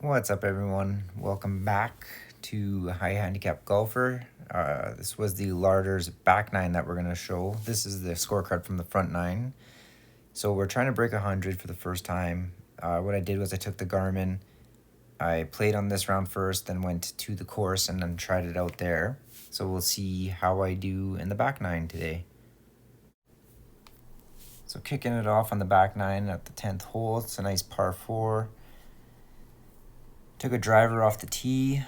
What's up, everyone? Welcome back to High Handicap Golfer. This was the Larders back nine that we're going to show. This is the scorecard from the front nine. So we're trying to break 100 for the first time. What I did was I took the Garmin. I played on this round first, then went to the course and then tried it out there. So we'll see how I do in the back nine today. So kicking it off on the back nine at the 10th hole. It's a nice par 4. Took a driver off the tee.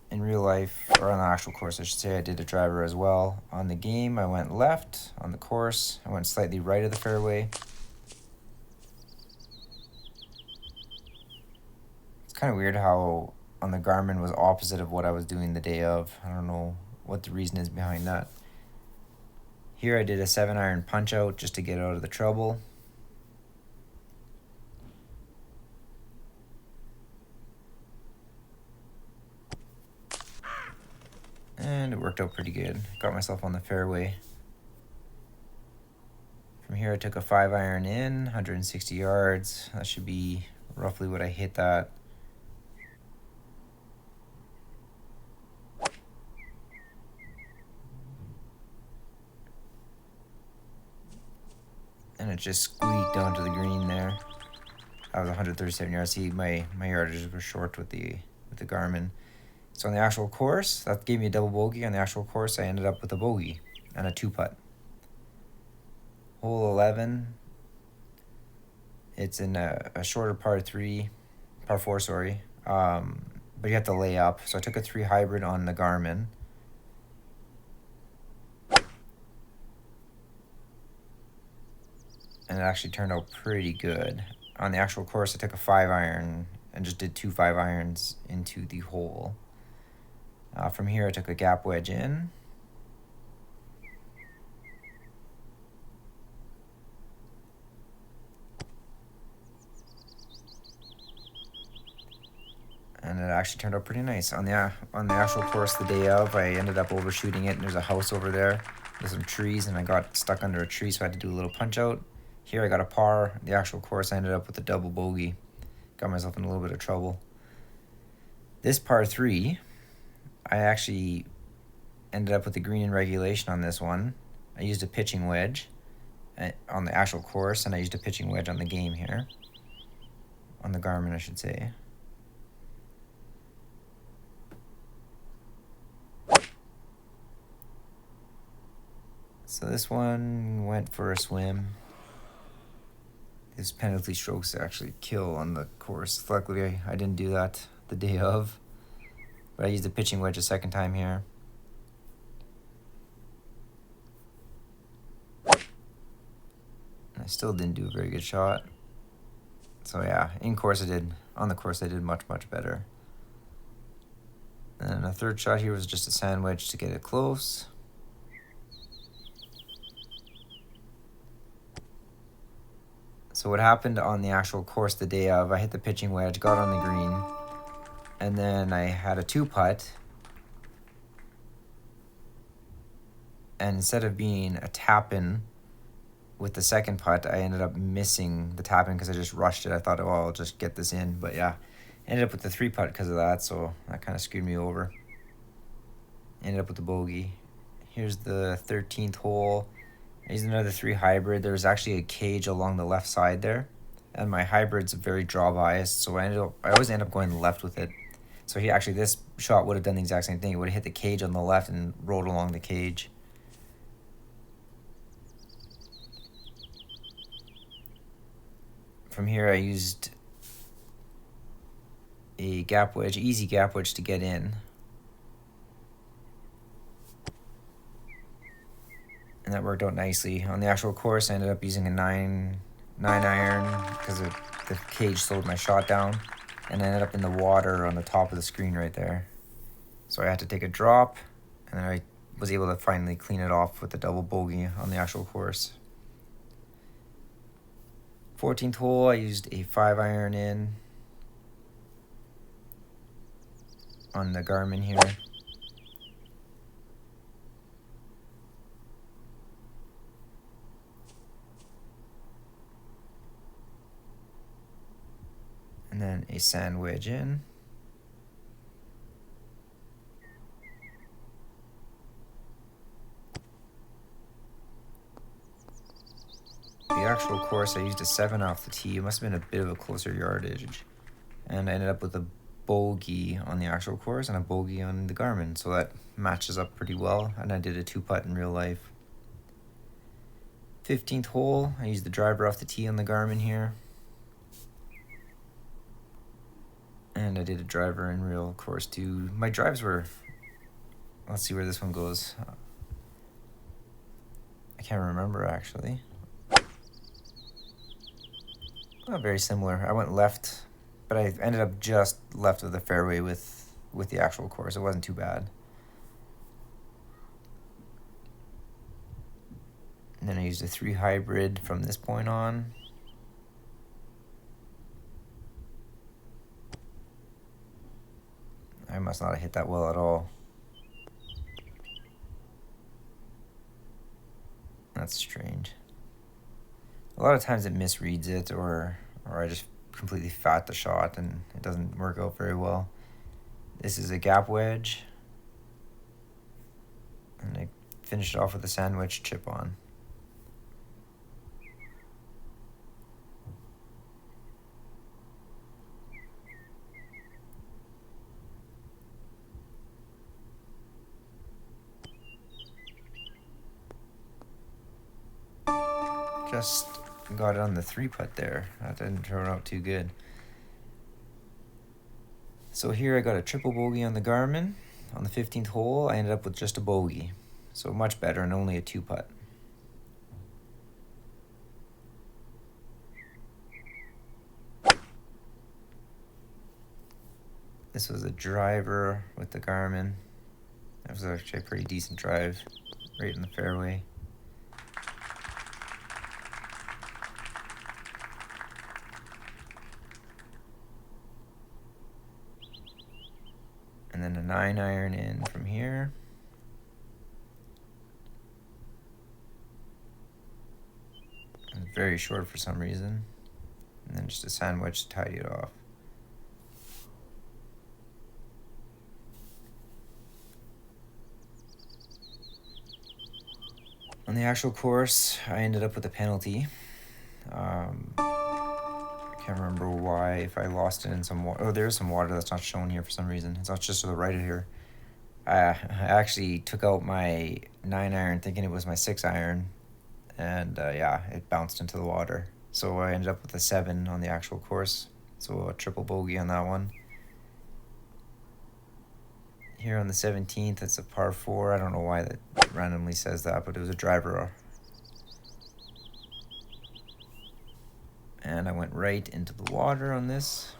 In real life, or on the actual course I should say, I did a driver as well. On the game I went left. On the course I went slightly right of the fairway. It's kind of weird how on the Garmin was opposite of what I was doing the day of. I don't know what the reason is behind that. Here I did a 7-iron punch out just to get out of the trouble. And it worked out pretty good. Got myself on the fairway. From here I took a 5-iron in, 160 yards. That should be roughly what I hit that. And it just squeaked onto the green there. That was 137 yards. See, my yardages were short with the Garmin. So on the actual course, that gave me a double bogey. On the actual course, I ended up with a bogey and a 2-putt. Hole 11. It's in a shorter par 4, sorry. But you have to lay up. So I took a 3 hybrid on the Garmin. And it actually turned out pretty good. On the actual course, I took a 5-iron and just did 2 5-irons into the hole. From here, I took a gap wedge in. And it actually turned out pretty nice. On the actual course the day of, I ended up overshooting it, and there's a house over there with some trees, and I got stuck under a tree, so I had to do a little punch out. Here I got a par. The actual course I ended up with a double bogey. Got myself in a little bit of trouble. This par 3, I actually ended up with the green in regulation on this one. I used a pitching wedge on the actual course, and I used a pitching wedge on the game here. On the Garmin, I should say. So this one went for a swim. His penalty strokes actually kill on the course. Luckily, I didn't do that the day of. But I used a pitching wedge a second time here. I still didn't do a very good shot. So yeah, on the course I did much, much better. And a third shot here was just a sand wedge to get it close. So what happened on the actual course the day of, I hit the pitching wedge, got on the green, and then I had a 2-putt. And instead of being a tap-in with the second putt, I ended up missing the tap-in because I just rushed it. I thought, oh, I'll just get this in. But yeah, ended up with the 3-putt because of that, so that kind of screwed me over. Ended up with the bogey. Here's the 13th hole. I used another 3 hybrid. There's actually a cage along the left side there, and my hybrid's very draw biased, so I always end up going left with it. So this shot would have done the exact same thing. It would have hit the cage on the left and rolled along the cage. From here, I used a gap wedge, easy gap wedge to get in. And that worked out nicely. On the actual course, I ended up using a 9-iron because the cage slowed my shot down. And I ended up in the water on the top of the screen right there. So I had to take a drop, and then I was able to finally clean it off with a double bogey on the actual course. 14th hole, I used a 5-iron in on the Garmin here. And then a sand wedge in. The actual course, I used a 7 off the tee. It must have been a bit of a closer yardage. And I ended up with a bogey on the actual course and a bogey on the Garmin. So that matches up pretty well. And I did a 2-putt in real life. 15th hole, I used the driver off the tee on the Garmin here. And I did a driver in real course too. My drives were, let's see where this one goes. I can't remember actually. Not very similar. I went left, but I ended up just left of the fairway with the actual course. It wasn't too bad. And then I used a 3 hybrid from this point on. I must not have hit that well at all. That's strange. A lot of times it misreads it, or I just completely fat the shot and it doesn't work out very well. This is a gap wedge. And I finished it off with a sandwich chip on. Just got it on the 3-putt there. That didn't turn out too good. So here I got a triple bogey on the Garmin. On the 15th hole, I ended up with just a bogey. So much better and only a 2-putt. This was a driver with the Garmin. That was actually a pretty decent drive, right in the fairway. And then a 9-iron in from here. And very short for some reason. And then just a sandwich to tidy it off. On the actual course, I ended up with a penalty. I can't remember why, if I lost it in some water. Oh, there's some water that's not shown here for some reason. It's not just to the right of here. I actually took out my 9-iron thinking it was my 6-iron. And yeah, it bounced into the water. So I ended up with a 7 on the actual course. So a triple bogey on that one. Here on the 17th, it's a par 4. I don't know why that randomly says that, but it was a driver. And I went right into the water on this.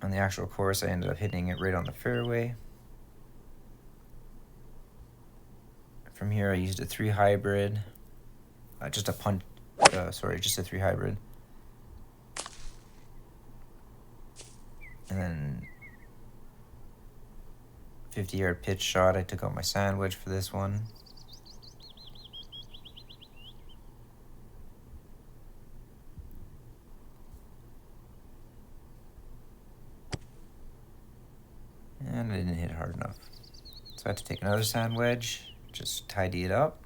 On the actual course, I ended up hitting it right on the fairway. From here, I used a 3 hybrid. Just a 3 hybrid. And then 50-yard pitch shot. I took out my sandwich for this one. And I didn't hit it hard enough. So I had to take another sand wedge, just tidy it up.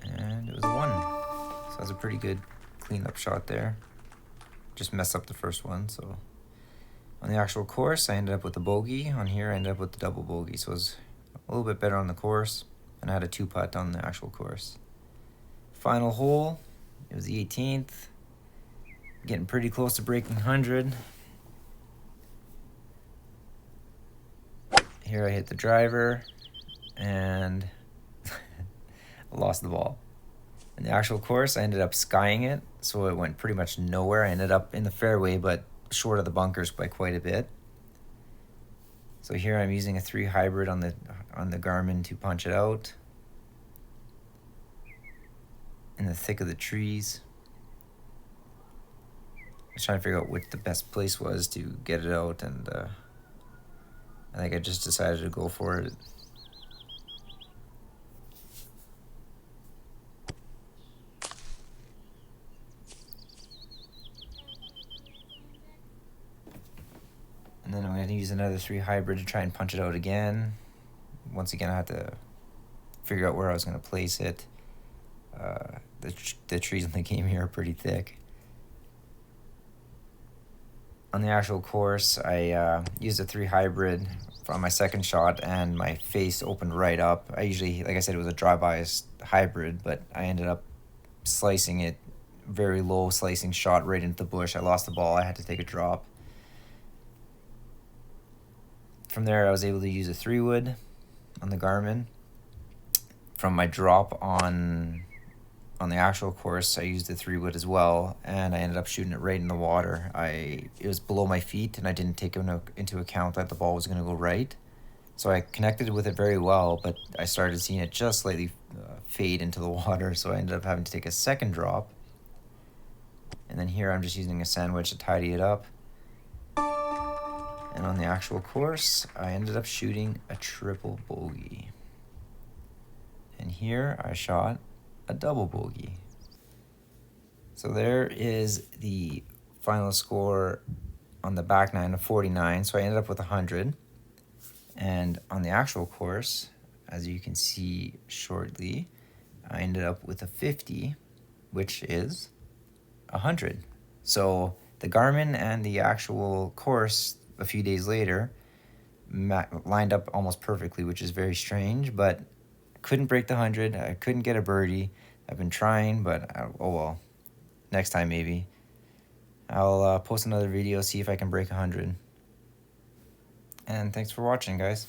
And it was a 1. So that was a pretty good cleanup shot there. Just messed up the first one, so. On the actual course, I ended up with a bogey. On here, I ended up with the double bogey. So it was a little bit better on the course. And I had a 2-putt on the actual course. Final hole, it was the 18th. Getting pretty close to breaking 100. Here I hit the driver and I lost the ball. In the actual course, I ended up skying it, so it went pretty much nowhere. I ended up in the fairway, but short of the bunkers by quite a bit. So here I'm using a 3 hybrid on the Garmin to punch it out. In the thick of the trees. I was trying to figure out what the best place was to get it out, and I think I just decided to go for it. And then I'm going to use another 3 hybrid to try and punch it out again. Once again, I have to figure out where I was going to place it. The trees in the game here are pretty thick. On the actual course, I used a 3 hybrid on my second shot, and my face opened right up. I usually, like I said, it was a dry bias hybrid, but I ended up slicing it, very low slicing shot right into the bush. I lost the ball. I had to take a drop. From there, I was able to use a 3 wood on the Garmin. From my drop on the actual course, I used the 3 wood as well, and I ended up shooting it right in the water. It was below my feet, and I didn't take into account that the ball was going to go right. So I connected with it very well, but I started seeing it just slightly fade into the water, so I ended up having to take a second drop. And then here I'm just using a sandwich to tidy it up. And on the actual course, I ended up shooting a triple bogey. And here I shot a double bogey. So there is the final score on the back nine of 49. So I ended up with 100. And on the actual course, as you can see shortly, I ended up with a 50, which is 100. So the Garmin and the actual course a few days later lined up almost perfectly, which is very strange, but couldn't break the 100. I couldn't get a birdie. I've been trying, but oh well. Next time maybe. I'll post another video, see if I can break 100. And thanks for watching, guys.